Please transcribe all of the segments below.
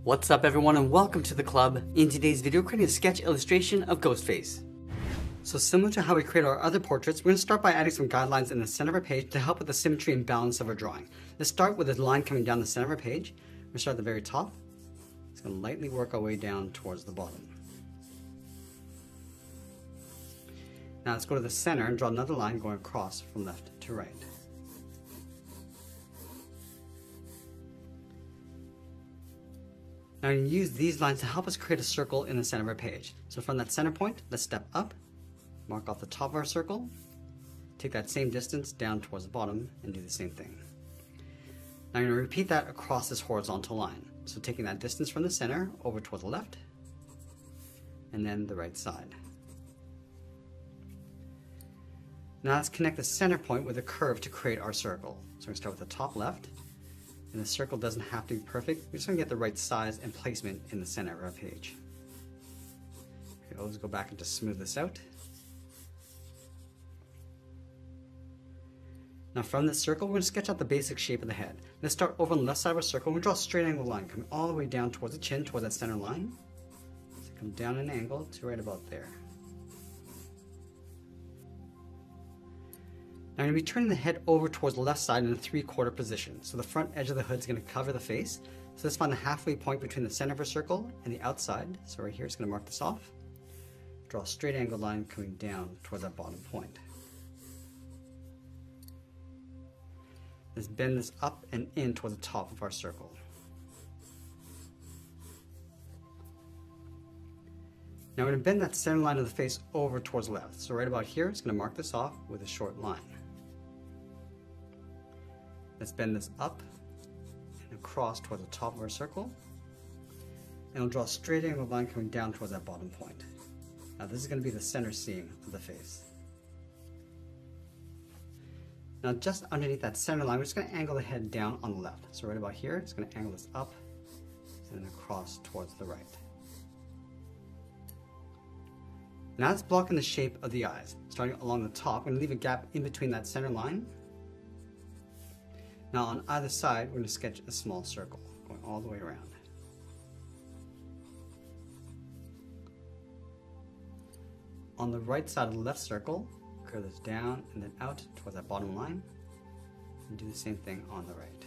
What's up everyone and welcome to the club. In today's video, we're creating a sketch illustration of Ghostface. So similar to how we create our other portraits, we're going to start by adding some guidelines in the center of our page to help with the symmetry and balance of our drawing. Let's start with a line coming down the center of our page. We're going to start at the very top. It's going to lightly work our way down towards the bottom. Now let's go to the center and draw another line going across from left to right. Now you can use these lines to help us create a circle in the center of our page. So from that center point, let's step up, mark off the top of our circle, take that same distance down towards the bottom and do the same thing. Now I'm going to repeat that across this horizontal line. So taking that distance from the center over towards the left and then the right side. Now let's connect the center point with a curve to create our circle. So we're going to start with the top left. And the circle doesn't have to be perfect. We're just going to get the right size and placement in the center of our page. Okay, let's go back and just smooth this out. Now from this circle, we're going to sketch out the basic shape of the head. Let's start over on the left side of our circle. We're going to draw a straight angle line coming all the way down towards the chin, towards that center line. So come down an angle to right about there. Now I'm going to be turning the head over towards the left side in a 3/4 position. So the front edge of the hood is going to cover the face. So let's find the halfway point between the center of our circle and the outside. So right here, it's going to mark this off. Draw a straight angle line coming down towards that bottom point. Let's bend this up and in towards the top of our circle. Now we're going to bend that center line of the face over towards the left. So right about here, it's going to mark this off with a short line. Let's bend this up and across towards the top of our circle. And we'll draw a straight angle line coming down towards that bottom point. Now this is going to be the center seam of the face. Now just underneath that center line, we're just going to angle the head down on the left. So right about here, it's going to angle this up and then across towards the right. Now it's blocking the shape of the eyes. Starting along the top, we're going to leave a gap in between that center line. Now on either side, we're going to sketch a small circle going all the way around. On the right side of the left circle, curve this down and then out towards that bottom line. And do the same thing on the right.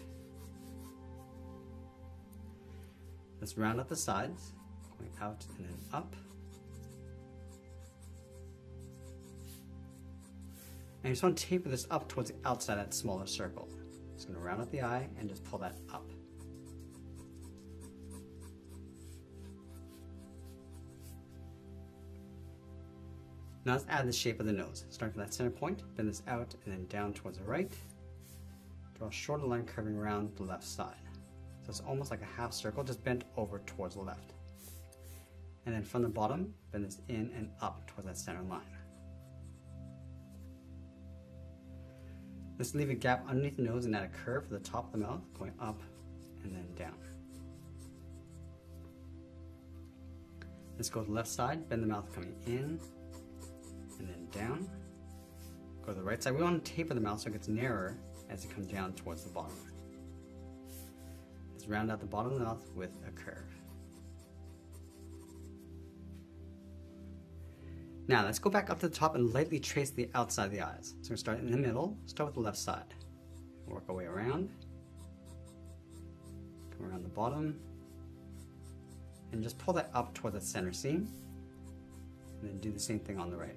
Let's round up the sides, going out and then up. And you just want to taper this up towards the outside of that smaller circle. Just going to round up the eye and just pull that up. Now let's add the shape of the nose. Starting from that center point, bend this out and then down towards the right. Draw a shorter line curving around the left side. So it's almost like a half circle, just bent over towards the left. And then from the bottom, bend this in and up towards that center line. Let's leave a gap underneath the nose and add a curve for the top of the mouth, going up and then down. Let's go to the left side, bend the mouth coming in and then down. Go to the right side. We want to taper the mouth so it gets narrower as it comes down towards the bottom. Let's round out the bottom of the mouth with a curve. Now let's go back up to the top and lightly trace the outside of the eyes. So we're going to start in the middle, start with the left side. Work our way around, come around the bottom, and just pull that up toward the center seam, and then do the same thing on the right.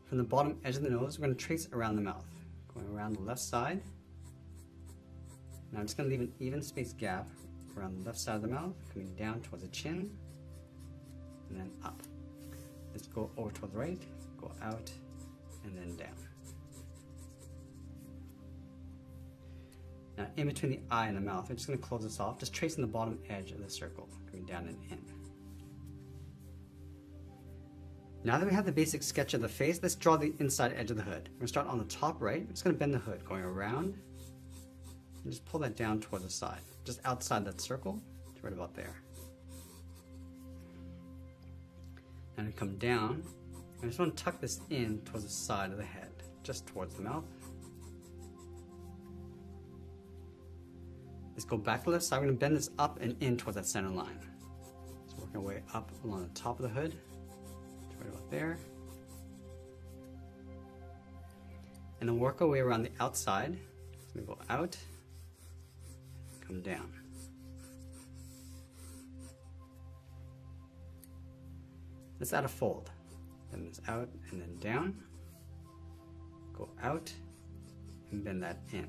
From the bottom edge of the nose, we're going to trace around the mouth, going around the left side. Now I'm just going to leave an even spaced gap around the left side of the mouth, coming down towards the chin, and then up. Let's go over towards the right, go out, and then down. Now in between the eye and the mouth, we're just going to close this off, just tracing the bottom edge of the circle, coming down and in. Now that we have the basic sketch of the face, let's draw the inside edge of the hood. We're going to start on the top right, we're just going to bend the hood, going around, and just pull that down towards the side, just outside that circle, right about there. Now we come down I just want to tuck this in towards the side of the head, just towards the mouth. Let's go back to the left side. We're going to bend this up and in towards that center line. So work our way up along the top of the hood, right about there. And then work our way around the outside. So we go out, come down. Let's add a fold. Bend this out and then down. Go out and bend that in.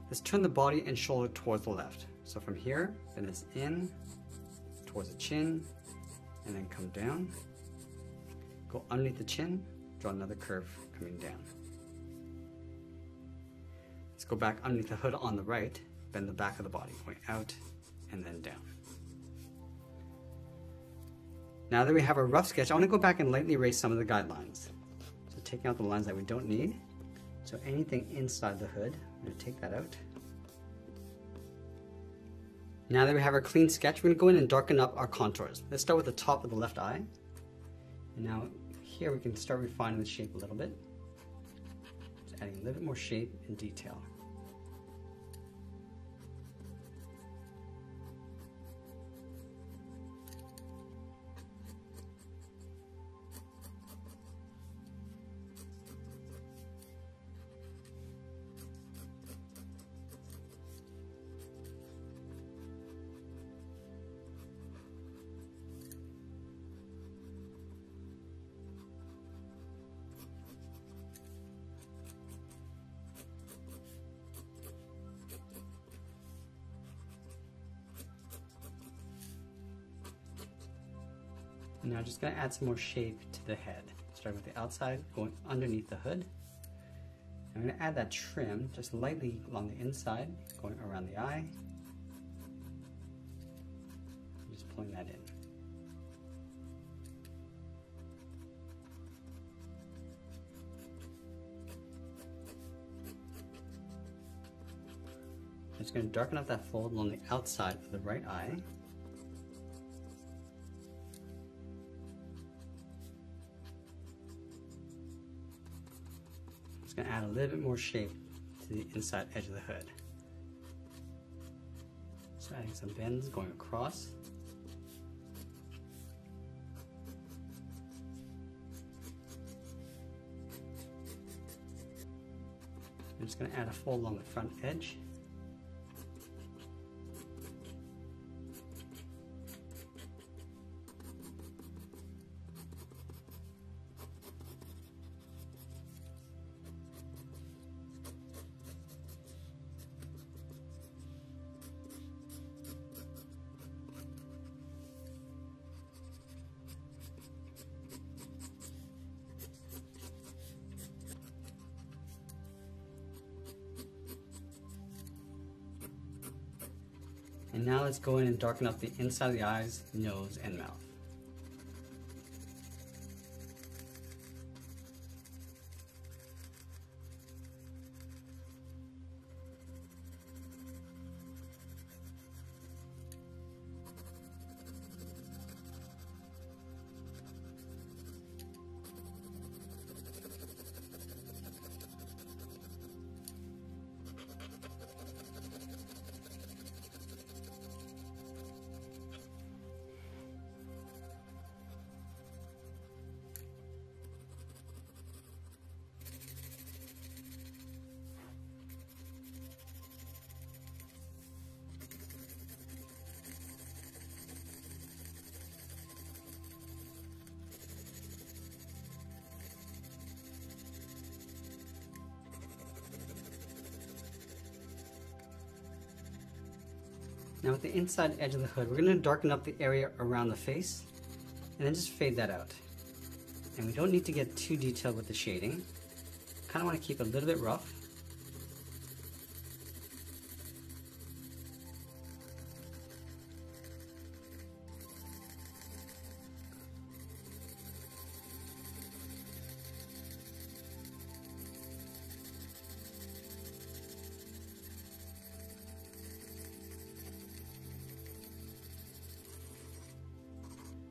Let's turn the body and shoulder towards the left. So from here, bend this in towards the chin and then come down. Go underneath the chin, draw another curve coming down. Let's go back underneath the hood on the right, bend the back of the body, going out and then down. Now that we have a rough sketch, I want to go back and lightly erase some of the guidelines. So taking out the lines that we don't need. So anything inside the hood, I'm going to take that out. Now that we have our clean sketch, we're going to go in and darken up our contours. Let's start with the top of the left eye. And now here we can start refining the shape a little bit. Just adding a little bit more shape and detail. And now I'm just going to add some more shape to the head. Starting with the outside, going underneath the hood. I'm going to add that trim just lightly along the inside, going around the eye. Just pulling that in. I'm just going to darken up that fold along the outside of the right eye. Just going to add a little bit more shape to the inside edge of the hood. So adding some bends going across. I'm just going to add a fold along the front edge. And now let's go in and darken up the inside of the eyes, nose, and mouth. Now with the inside edge of the hood, we're going to darken up the area around the face and then just fade that out. And we don't need to get too detailed with the shading. Kind of want to keep it a little bit rough.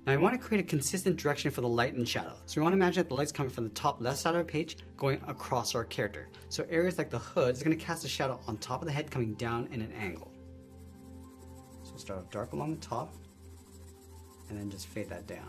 Now Now we want to create a consistent direction for the light and shadow. So we want to imagine that the light's coming from the top left side of our page going across our character. So areas like the hood is going to cast a shadow on top of the head coming down in an angle. So we'll start off dark along the top and then just fade that down.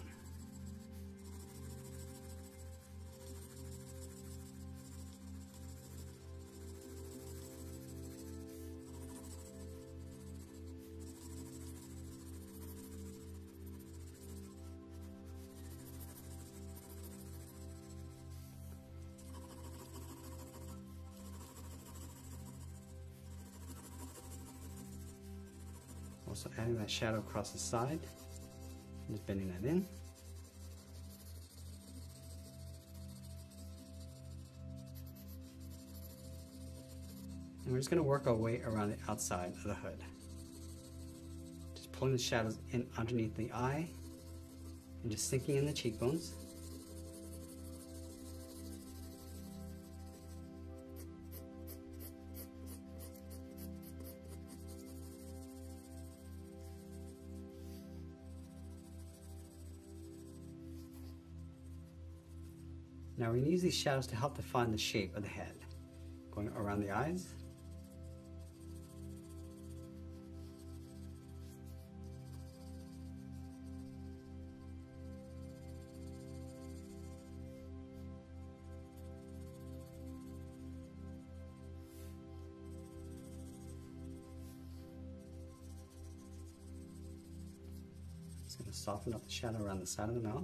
Also adding that shadow across the side, just bending that in. And we're just going to work our way around the outside of the hood. Just pulling the shadows in underneath the eye and just sinking in the cheekbones. Now we're going to use these shadows to help define the shape of the head, going around the eyes. Just going to soften up the shadow around the side of the mouth.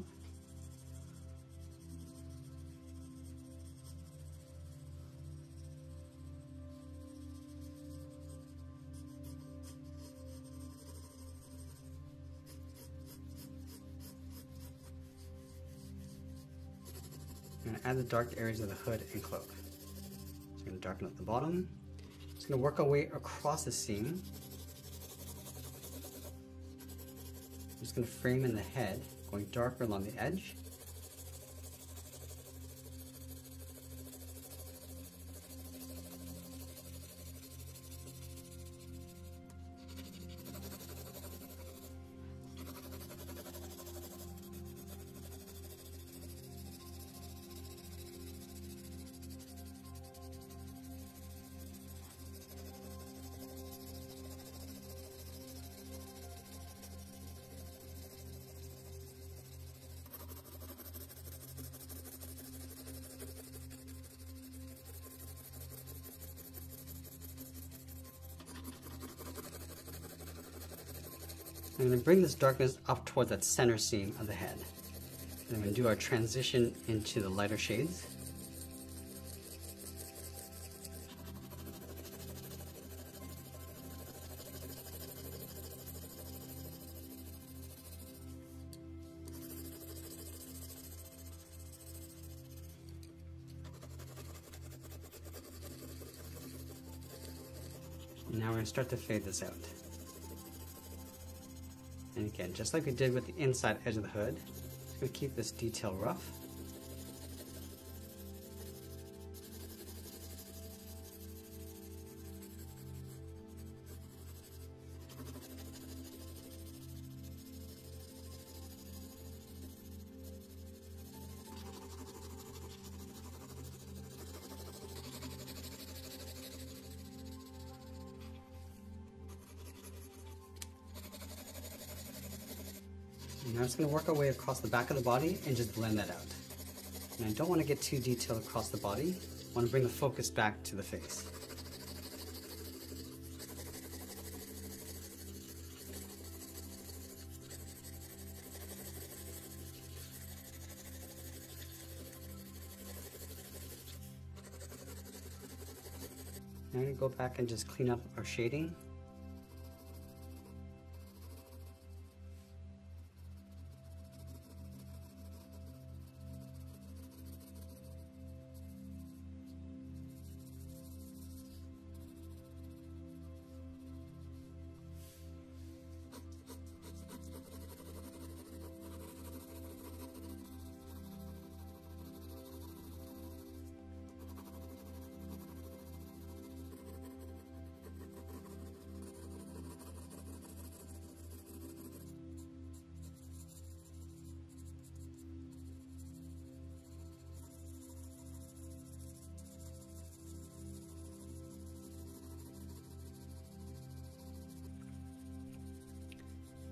I'm going to add the dark areas of the hood and cloak. So I'm going to darken up the bottom. Just going to work our way across the seam. I'm just going to frame in the head, going darker along the edge. I'm going to bring this darkness up toward that center seam of the head. And I'm going to do our transition into the lighter shades. And now we're going to start to fade this out. And again, just like we did with the inside edge of the hood, just going to keep this detail rough. Now I'm just going to work our way across the back of the body and just blend that out. And I don't want to get too detailed across the body. I want to bring the focus back to the face. Now I'm going to go back and just clean up our shading.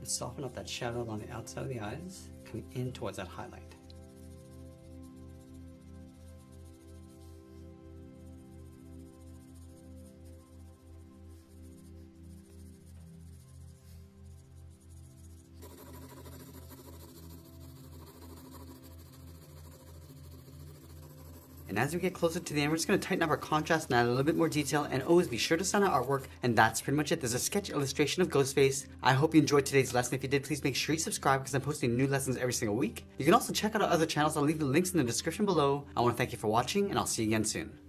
and soften up that shadow along the outside of the eyes, coming in towards that highlight. And as we get closer to the end, we're just going to tighten up our contrast and add a little bit more detail, and always be sure to sign our artwork, and that's pretty much it. There's a sketch illustration of Ghostface. I hope you enjoyed today's lesson. If you did, please make sure you subscribe because I'm posting new lessons every single week. You can also check out our other channels. I'll leave the links in the description below. I want to thank you for watching, and I'll see you again soon.